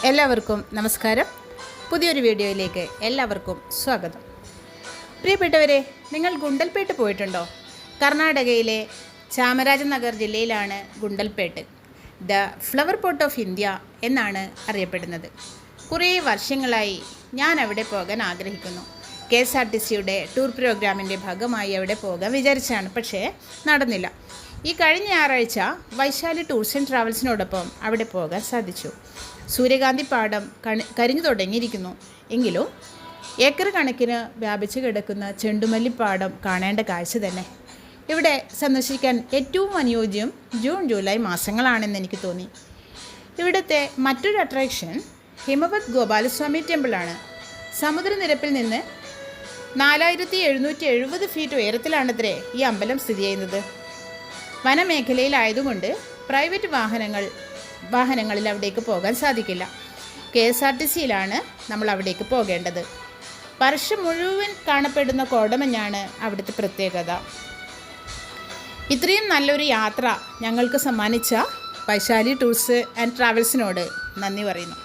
എല്ലാവർക്കും നമസ്കാരം. പുതിയൊരു വീഡിയോയിലേക്ക് എല്ലാവർക്കും സ്വാഗതം. പ്രിയപ്പെട്ടവരെ, നിങ്ങൾ ഗുണ്ടൽപേട്ട് പോയിട്ടുണ്ടോ? കർണാടകയിലെ ചാമരാജനഗർ ജില്ലയിലാണ് Gundlupet. The flower pot of India എന്നാണ് അറിയപ്പെടുന്നത്. കുറേ വർഷങ്ങളായി ഞാൻ അവിടെ പോകാൻ ആഗ്രഹിക്കുന്നു. KSRTCയുടെ ടൂർ പ്രോഗ്രാമിൻ്റെ ഭാഗമായി അവിടെ പോകാൻ വിചാരിച്ചാണ്, പക്ഷേ നടന്നില്ല. ഈ കഴിഞ്ഞ ഞായറാഴ്ച വൈശാലി ടൂർസ് ആൻഡ് ട്രാവൽസിനോടൊപ്പം അവിടെ പോകാൻ സാധിച്ചു. സൂര്യകാന്തി പാടം കരിഞ്ഞു തുടങ്ങിയിരിക്കുന്നു. എങ്കിലും ഏക്കർ കണക്കിന് വ്യാപിച്ചു കിടക്കുന്ന ചെണ്ടുമല്ലിപ്പാടം കാണേണ്ട കാഴ്ച തന്നെ. ഇവിടെ സന്ദർശിക്കാൻ ഏറ്റവും അനുയോജ്യം ജൂൺ ജൂലൈ മാസങ്ങളാണെന്ന് എനിക്ക് തോന്നി. ഇവിടുത്തെ മറ്റൊരു അട്രാക്ഷൻ ഹിമവത് ഗോപാലസ്വാമി ടെമ്പിളാണ്. സമുദ്രനിരപ്പിൽ നിന്ന് 4770 ഫീറ്റ് ഉയരത്തിലാണത്രേ ഈ അമ്പലം സ്ഥിതി ചെയ്യുന്നത്. വനമേഖലയിലായതുകൊണ്ട് പ്രൈവറ്റ് വാഹനങ്ങളിൽ അവിടേക്ക് പോകാൻ സാധിക്കില്ല. KSRTCയിലാണ് നമ്മൾ അവിടേക്ക് പോകേണ്ടത്. വർഷം മുഴുവൻ കാണപ്പെടുന്ന കോടമഞ്ഞാണ് അവിടുത്തെ പ്രത്യേകത. ഇത്രയും നല്ലൊരു യാത്ര ഞങ്ങൾക്ക് സമ്മാനിച്ച വൈശാലി ടൂർസ് ആൻഡ് ട്രാവൽസിനോട് നന്ദി പറയുന്നു.